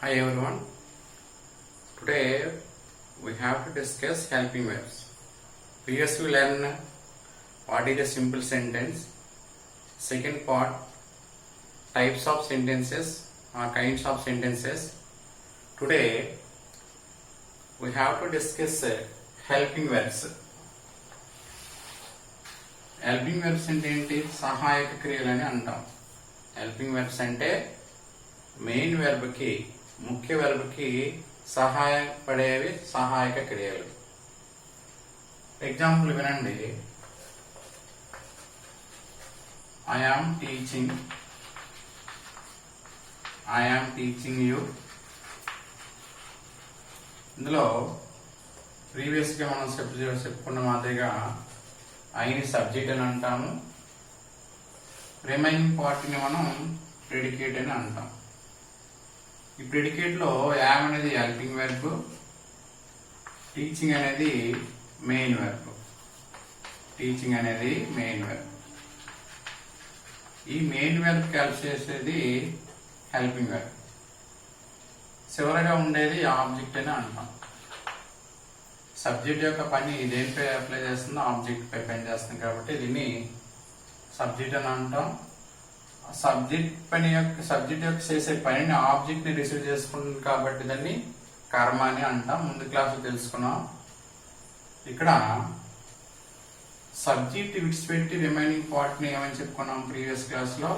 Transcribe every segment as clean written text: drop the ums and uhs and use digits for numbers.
Hi everyone. Today we have to discuss helping verbs. Previously we learned what is a simple sentence. Second part, types of sentences or kinds of sentences. Today we have to discuss helping verbs. Helping verbs అంటే ఏంటి? సహాయక క్రియలని అంటాం. Helping verbs అంటే main వెర్బ్కి, ముఖ్య వెర్బ్కి సహాయపడేవి సహాయక క్రియలు. Example వినండి. I am teaching you. ఇందులో ప్రీవియస్గా మనం చెప్పుకున్న మాదిరిగా ఐని సబ్జెక్ట్ అని అంటాము, రిమైనింగ్ పార్ట్ని మనం ప్రెడికేట్ అని అంటాం. ఈ ప్రెడికేట్లో యామ్ అనేది హెల్పింగ్ వెర్బ్, టీచింగ్ అనేది మెయిన్ వెర్బ్. ఈ మెయిన్ వెర్బ్ కలిసి చేసేది హెల్పింగ్ వెర్బ్. చివరగా ఉండేది ఆబ్జెక్ట్ అని అంటాం. సబ్జెక్ట్ యొక్క పని దేనిపై అప్లై చేస్తుందో ఆబ్జెక్ట్ పై పని చేస్తుంది కాబట్టి దీన్ని సబ్జెక్ట్ అని అంటాం. సబ్జెక్ట్ యొక్క చేసే పనిని ఆబ్జెక్ట్ ని రిసీవ్ చేసుకుంటుంది కాబట్టి దాన్ని కర్మ అని అంటాం. ముందు క్లాసులో తెలుసుకున్నాం. ఇక్కడ సబ్జెక్ట్ విడిచిపెట్టి రిమైనింగ్ పార్ట్ ని ఏమని చెప్పుకున్నాం? ప్రీవియస్ క్లాస్ లో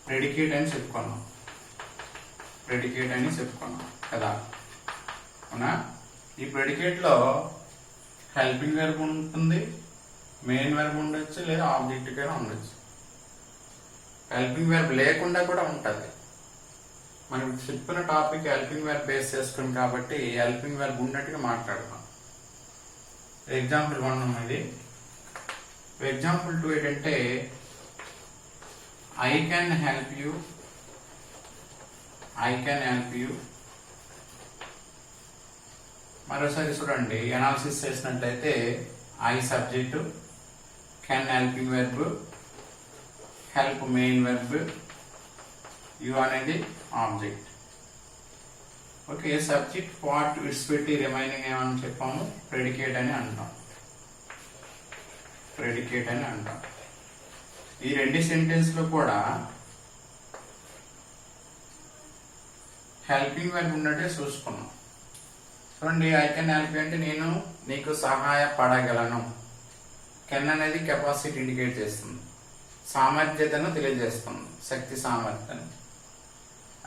ప్రెడికేట్ అని చెప్పుకున్నాం కదా. అవునా? ఈ ప్రెడికేట్ లో హెల్పింగ్ వెర్బ్ ఉంటుంది, మెయిన్ వెర్బ్ ఉండొచ్చు, లేదా ఆబ్జెక్ట్ కైనా ఉండొచ్చు. హెల్పింగ్ వెర్బ్ లేకుండా కూడా ఉంటుంది. మనం చెప్పిన టాపిక్ హెల్పింగ్ వెర్బ్ బేస్ చేసుకుని కాబట్టి హెల్పింగ్ వెర్బ్ ఉన్నట్టుగా మాట్లాడతాం. ఎగ్జాంపుల్ 1 ఇది. ఎగ్జాంపుల్ 2 ఏంటంటే ఐ కెన్ హెల్ప్ యూ. మరోసారి చూడండి, అనాలిసిస్ చేసినట్లయితే I subject, can helping verb, help main verb, you అనేది ఆబ్జెక్ట్. ఓకే, సబ్జెక్ట్ పార్ట్ విడిచిపెట్టి రిమైనింగ్ ఏమని చెప్పాము? ప్రెడికేట్ అని అంటాం. ఈ రెండు సెంటెన్స్ లో కూడా హెల్పింగ్ వెర్బ్ ఉన్నట్టే చూసుకున్నాం. చూడండి, ఐ కెన్ హెల్ప్ యూ అంటే నేను నీకు సహాయపడగలను. కెన్ అనేది కెపాసిటీ ఇండికేట్ చేస్తుంది, సామర్థ్యతను తెలియజేస్తుంది, శక్తి సామర్థ్యం.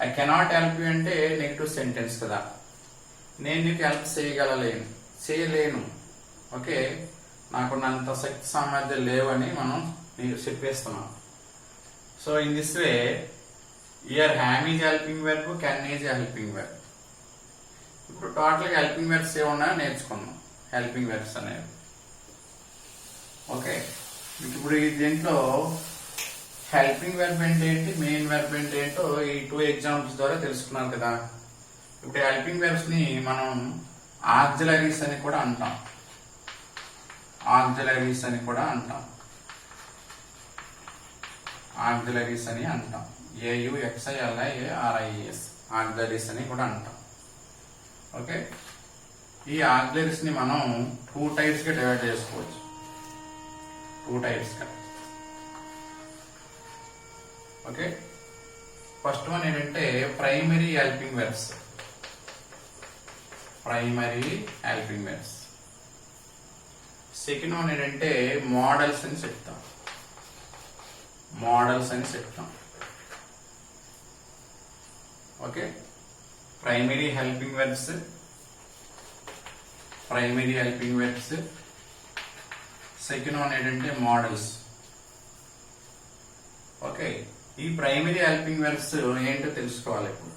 ఐ కెనాట్ హెల్ప్ యూ అంటే నెగిటివ్ సెంటెన్స్ కదా. నేను నీకు హెల్ప్ చేయలేను. ఓకే, నాకున్నంత శక్తి సామర్థ్యం లేవని మనం నీకు చెప్పేస్తున్నాం. So in this way here am is helping verb, can is helping verb. ఇప్పుడు టోటల్ గా హెల్పింగ్ వెర్బ్స్ ఏమున్నాయో నేర్చుకున్నాం. హెల్పింగ్ వెర్బ్స్ అనేవి. ఓకే, ఇప్పుడు దీంట్లో హెల్పింగ్ వెర్బ్ అంటే ఏంటి, మెయిన్ వెర్బ్ అంటే ఏంటో ఈ 2 ఎగ్జాంపుల్స్ ద్వారా తెలుసుకున్నాం కదా. ఇప్పుడు హెల్పింగ్ వెర్బ్స్ ని మనం ఆక్సిలరీస్ అని కూడా అంటాం. ఆక్సిలరీస్ అని అంటాం. AUXILIARIES ఆక్సిలరీస్ అని కూడా అంటాం. ఓకే, ఈ ఆక్సిలరీస్ ని మనం 2 టైప్స్ గా డివైడ్ చేసుకోవచ్చు. 2 టైప్స్ గా. ఓకే, ఫస్ట్ వన్ ఏంటంటే primary helping verbs. Second one ఏంటంటే మోడల్స్ అని చెప్తాం. Okay, primary helping verbs. Second one ఏంటంటే మోడల్స్. ఓకే, ఈ ప్రైమరీ హెల్పింగ్ వెర్బ్స్ ఏంటో తెలుసుకోవాలి. ఇప్పుడు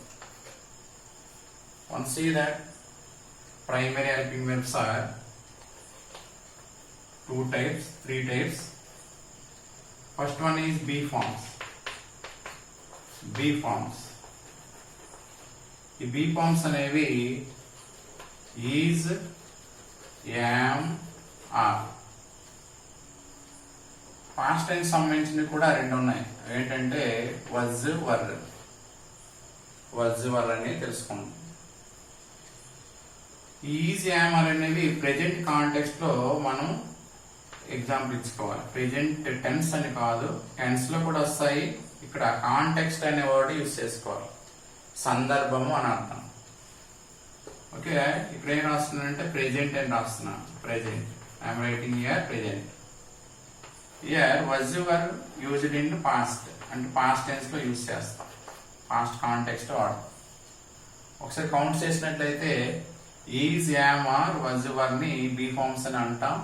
one see that primary helping verbs are 2 types, 3 types. First one is B forms. ఈ be forms అనేవి is, am, are. Past tense సంబంధించినవి కూడా 2 ఉన్నాయి. ఏంటంటే వజ్, వర్. was were అనేది తెలుసుకోండి. ఈజ్ యామ్ ఆర్ అనేవి ప్రెజెంట్ కాంటెక్స్ట్ లో మనం ఎగ్జాంపుల్ ఇచ్చుకోవాలి. ప్రెజెంట్ టెన్స్ అని కాదు, టెన్స్ లో కూడా వస్తాయి. ఇక్కడ కాంటెక్స్ట్ అనే వర్డ్ యూజ్ చేసుకోవాలి. సందర్భము అని అర్థం. ఓకే, ఇక్కడ ఏం రాస్తున్నానంటే ప్రెజెంట్ అని రాస్తున్నాను. Present, I'm writing here present. Here was were used in past, అంటే పాస్ట్ టెన్స్ లో యూజ్ చేస్తాం, పాస్ట్ కాంటెక్స్ట్ వాడతాం. ఒకసారి కౌంట్ చేసినట్లయితే is am are was were ని బీ ఫార్మ్స్ అని అంటాం.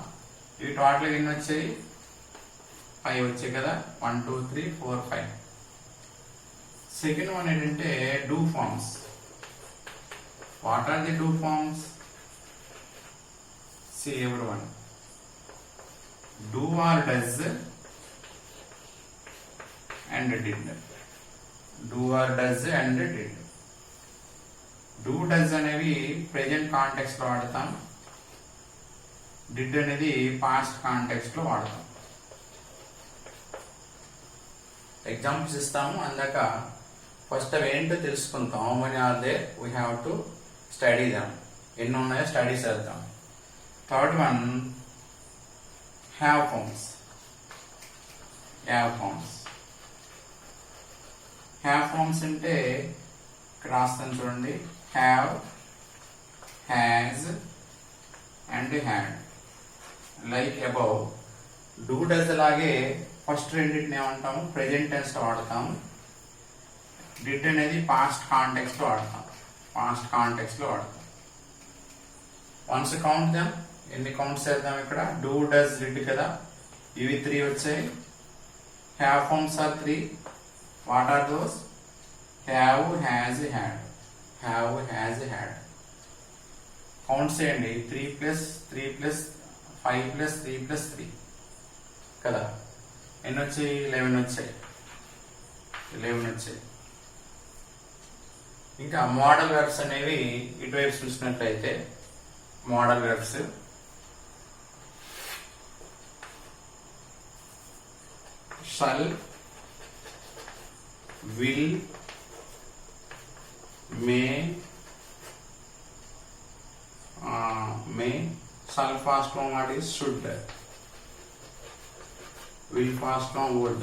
ఇవి టోటల్ ఎన్ని వచ్చాయి? 5 వచ్చాయి కదా. 1 2 3 4 5. సెకండ్ వన్ ఏంటంటే do forms. What are the do forms? See everyone. Do or does and did. Do or does and did. Do does అనేవి ప్రెజెంట్ కాంటెక్స్ట్ లో వాడతాం. డిడ్ అనేది పాస్ట్ కాంటెక్స్ట్ లో వాడతాం. ఎగ్జాంపుల్స్ ఇస్తాము. అందాక ఫస్ట్ అవి ఏంటో తెలుసుకుంటాం. How many are there, we have to study them. ఎన్ని ఉన్నాయో స్టడీ చేద్దాం. Third one have forms. Have forms. Have forms అంటే ఇక్కడ రాస్తాను చూడండి. Have, has and had. Like above. Do does అలాగే ఫస్ట్ రెండింటిని ఏమంటాము? ప్రెజెంట్ టెన్స్ లో వాడతాము. డిడ్ అనేది పాస్ట్ కాంటెక్స్ట్ లో వాడతాం. పాస్ట్ కాంటెక్స్ట్ లో వాడతాం. Once count them. ఎన్ని కౌంట్స్ చేద్దాం ఇక్కడ? డూ డస్ డిడ్ కదా, ఇవి 3 వచ్చాయి. Have forms are 3. What are those? Have, has, had. Have, has, had. Count చేయండి. 3 ప్లస్ 3 ప్లస్ 5 ప్లస్ 3 ప్లస్ 3 కదా. ఎన్ని వచ్చాయి? 11 వచ్చాయి. 11 వచ్చాయి. ఇంకా మోడల్ వెర్బ్స్ అనేవి ఇటువైపు చూసినట్లయితే model verbs shall, will, May. Shall fast form what is should. Will fast form would.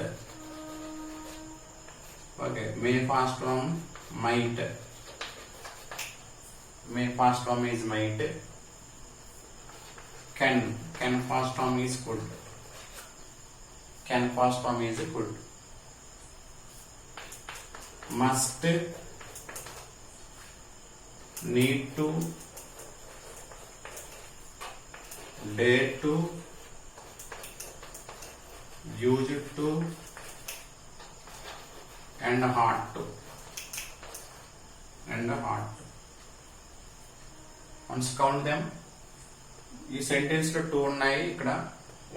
Okay. May fast form might. May fast form is might. Can fast form is could. Can fast form is could. Must, need to, dare to, used to and hard to. Once count them. ఈ sentence లో 2 ఉన్నాయి. ఇక్కడ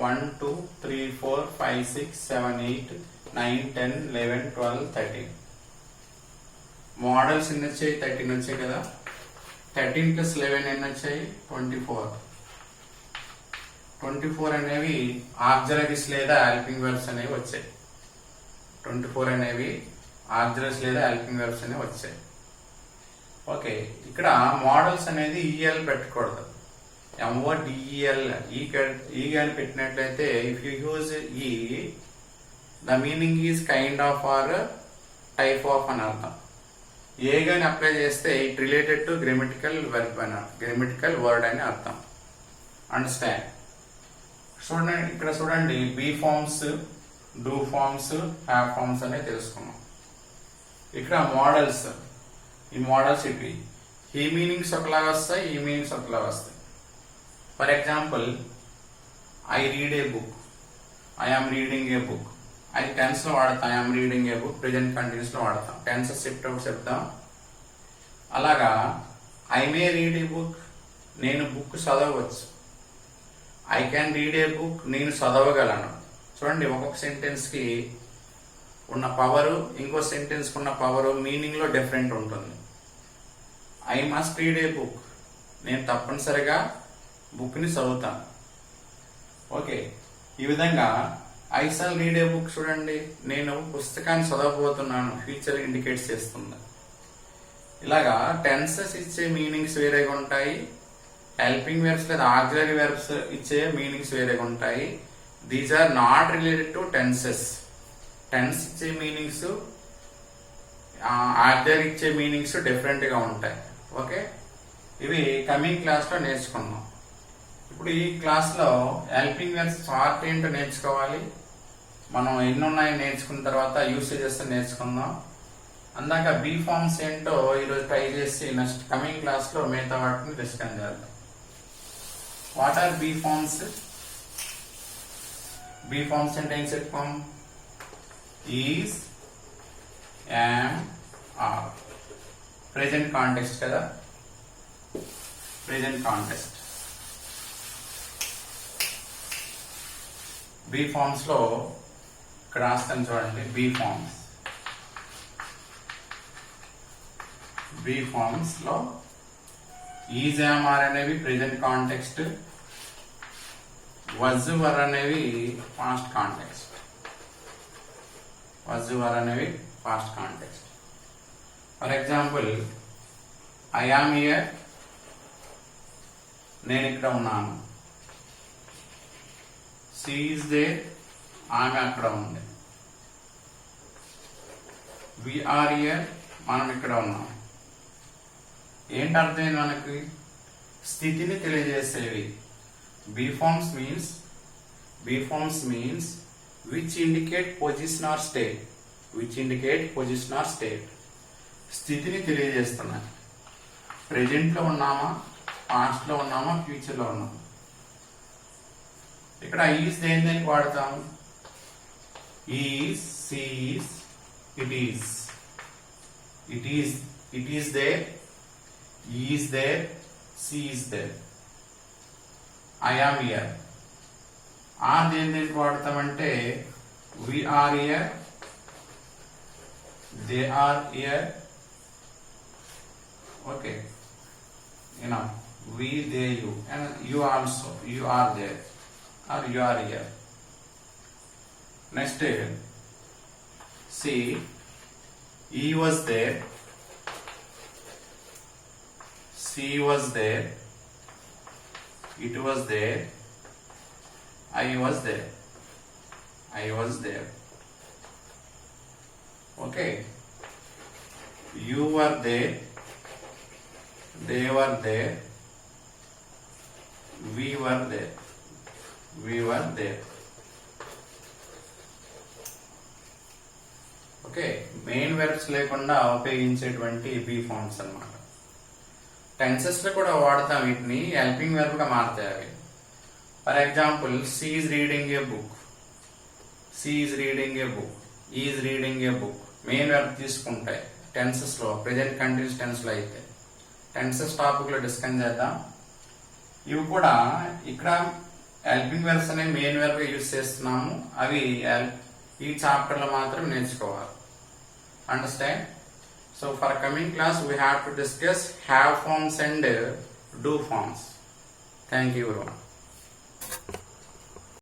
1 2 3 4 5 6 7 8 9 10 11 12 13. Models ఎన్ని వచ్చాయి? 13 వచ్చాయి కదా. 13 plus 11 ఎన్ని వచ్చాయి? 24. 24 అనేవి ఆక్సిలరీస్ లేదా హెల్పింగ్ వెర్బ్స్ అనేవి వచ్చాయి. 24 అనేవి ఆక్సిలరీస్ లేదా హెల్పింగ్ వెర్బ్స్ అనేవి వచ్చాయి. ఓకే, ఇక్కడ మోడల్స్ అనేది ఈఎల్ పెట్టకూడదు. ఎంఓడిఈఎల్ ఈ అని పెట్టినట్లయితే if you use E, the meaning is kind of or type of అని అర్థం. ఏ గాని అప్లై చేస్తే it related to grammatical verb అని, గ్రామటికల్ వర్డ్ అని అర్థం. అండర్స్టాండ్? చూడండి, ఇక్కడ చూడండి. Be forms, do forms, have forms అనేది తెలుసుకున్నాం. ఇక్కడ మోడల్స్, ఈ మోడల్స్ ఇవి ఈ మీనింగ్స్ ఒకలాగా వస్తాయి, ఈ మీనింగ్స్ ఒకలాగా వస్తాయి. For example, I read a book, I am reading a book. అది టెన్స్ లో వాడతాం. I am reading a book present continuous లో వాడతాం. టెన్స్ షిఫ్ట్ అవుట్ చెప్తాం. అలాగా I may read a book, నేను బుక్ చదవచ్చు. I can read a book, నేను చదవగలను. చూడండి, ఒక్కొక్క సెంటెన్స్ కి ఉన్న పవరు ఇంకో సెంటెన్స్ కు ఉన్న పవరు మీనింగ్ లో డిఫరెంట్ ఉంటుంది. I must read a book, నేను తప్పనిసరిగా బుక్ ని చదువుతాను. ఓకే, ఈ విధంగా I shall read a book, చూడండి నేను పుస్తకాన్ని చదవబోతున్నాను, ఫ్యూచర్ ఇండికేట్ చేస్తుంది. ఇలాగా టెన్సెస్ ఇచ్చే మీనింగ్స్ వేరేగా ఉంటాయి, హెల్పింగ్ వెర్బ్స్ లేదా ఆక్సిలరీ వెర్బ్స్ ఇచ్చే మీనింగ్స్ వేరేగా ఉంటాయి. These are not related to tenses. Tense ఇచ్చే మీనింగ్స్, ఆక్సిలరీ ఇచ్చే మీనింగ్స్ డిఫరెంట్ గా ఉంటాయి. ఓకే, ఇవి కమింగ్ క్లాస్ లో నేర్చుకుందాం. ఇప్పుడు ఈ క్లాస్ లో హెల్పింగ్ వెర్బ్స్ సార్ట్ ఏంటో నేర్చుకోవాలి. మనం ఎన్ని ఉన్నాయో నేర్చుకున్న తర్వాత యూసేజెస్ నేర్చుకుందాం. అందాక బీ ఫార్మ్స్ ఏంటో ఈరోజు ట్రై చేసి నెక్స్ట్ కమింగ్ క్లాస్ లో మిగతా వాటిని డిస్కస్ చేద్దాం. What are be forms? Be forms అంటే ఏం చెప్పుకోం? Is, am, are. Present context కదా, ప్రెజెంట్ కాంటెక్స్ట్. బీ ఫార్మ్స్ లో ఇక్కడ రాస్తాను చూడండి. బీ ఫార్మ్స్, బీ ఫార్మ్స్ లో ఈజ్, యామ్, ఆర్ అనేవి ప్రెజెంట్ కాంటెక్స్ట్, వజ్, వర్ అనేవి పాస్ట్ కాంటెక్స్ట్. వజ్, వర్ అనేవి past context. For example, I am here, నేను ఇక్కడ ఉన్నాను. షీ ఈజ్ దేర్, ఆమె అక్కడ ఉంది. వి ఆర్ హియర్, మనం ఇక్కడ ఉన్నాం. ఏంటి అర్థమైంది మనకి? స్థితిని తెలియజేసేవి. Be forms means which indicate position or state. Which indicate position or state. స్థితిని తెలియజేస్తున్నాయి. ప్రెజెంట్ లో ఉన్నామా, పాస్ట్ లో ఉన్నామా, ఫ్యూచర్ లో ఉన్నామా. ఇక్కడ ఈజ్ దేనికి వాడతాం? Is, she's, it is. It is there, is there, she is there. I am here. Are దేనికి వాడతామంటే we are here, they are here. Okay, we, they, you, and you also, you are there or you are here. Next, see, he was there, she was there, it was there, I was there, I was there. Okay, you were there, they were there, we were there, we were there. Okay, main verbs లేకుండా ఉపయోగించేటువంటి be forms అన్నమాట. Tenses లో కూడా వాడతాం వీటిని, helping verb గా మారుతాయి అవి. For example, she is reading a book, she is reading a book, is reading a book. Main verb తీసుకుంటాయి టెన్సెస్ లో. ప్రెజెంట్ కంటిన్యూస్ టెన్స్ లో అయితే టెన్సెస్ టాపిక్ లో డిస్కస్ చేద్దాం. ఇవి కూడా ఇక్కడ హెల్పింగ్ వెర్బ్స్ అనే మెయిన్ వెర్బ్ గా యూజ్ చేస్తున్నాము. అవి ఈ చాప్టర్ లో మాత్రం నేర్చుకోవాలి. Understand? So for coming class we have to discuss have forms and do forms. Thank you very much.